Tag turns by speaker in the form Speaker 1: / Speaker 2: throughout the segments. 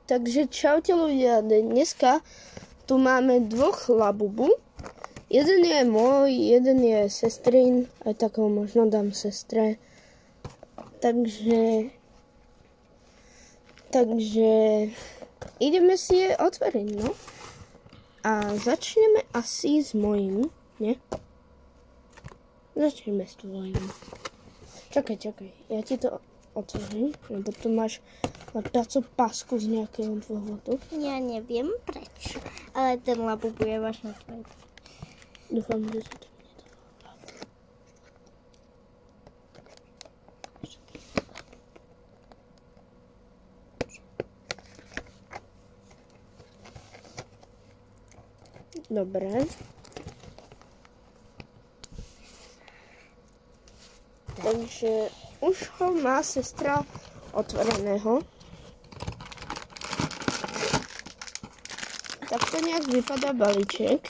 Speaker 1: Takže čaute ľudia, dneska tu máme dvoch labubu. Jeden je môj, jeden je sestrin, aj tak ho možno dám sestre. Takže ideme si je otvoriť, no. A začneme asi s mojím, nie? Začneme s tvojím. Čakaj, ja ti to otvorím, lebo tu máš tácu pásku z nejakého dôvodu.
Speaker 2: Ja neviem prečo, ale ten labubu je váš na tvoj.
Speaker 1: Dúfam, že sa to nedá. Dobre. Takže už ho má sestra otvoreného. Takto nejak vypadá balíček.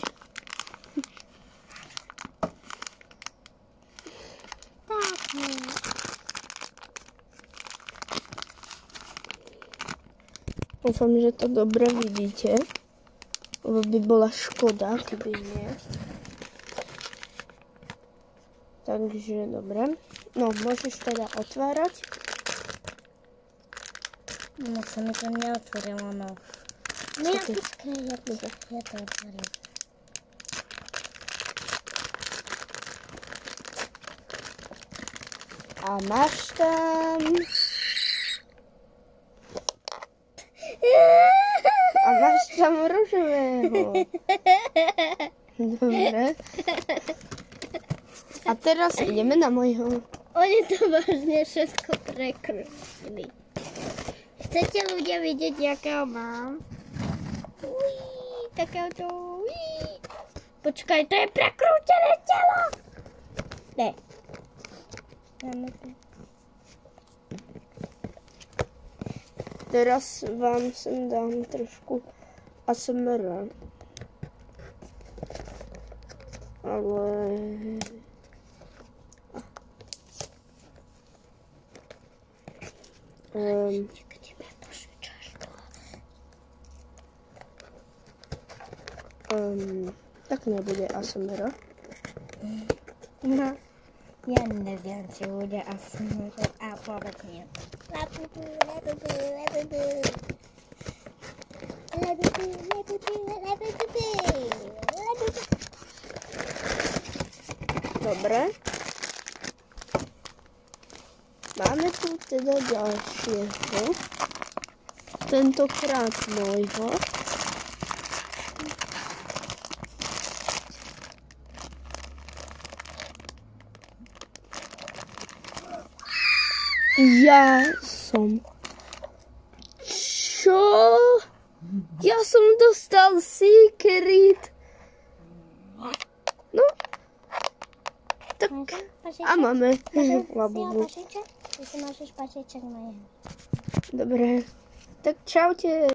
Speaker 1: Dúfam, že to dobre vidíte, lebo by bola škoda, keby nie. Takže dobre. No, môžeš teda otvárať.
Speaker 2: No, sa mi to neotvorilo, no. No ja počkaj, ja to otvorím.
Speaker 1: A máš tam... A máš tam ružového. Dobre. A teraz ideme na môjho.
Speaker 2: Oni to vážne všetko prekrútili. Chcete ľudia vidieť, jakého mám? Takéhoto. Počkaj, to je prekrútené telo. Ne.
Speaker 1: Teraz vám sem dám trošku ASMR. Ale... tak nebude ASMR.
Speaker 2: No, ja neviem, či bude ASMR a vôbec nie.
Speaker 1: Dobre. Máme tu teda ďalšieho. Tentokrát môjho. Ja som... Čo? Ja som dostal secret. No. Tak. A máme labubu.
Speaker 2: Ty si môžeš pažiček na jeho.
Speaker 1: Dobre. Tak čaute.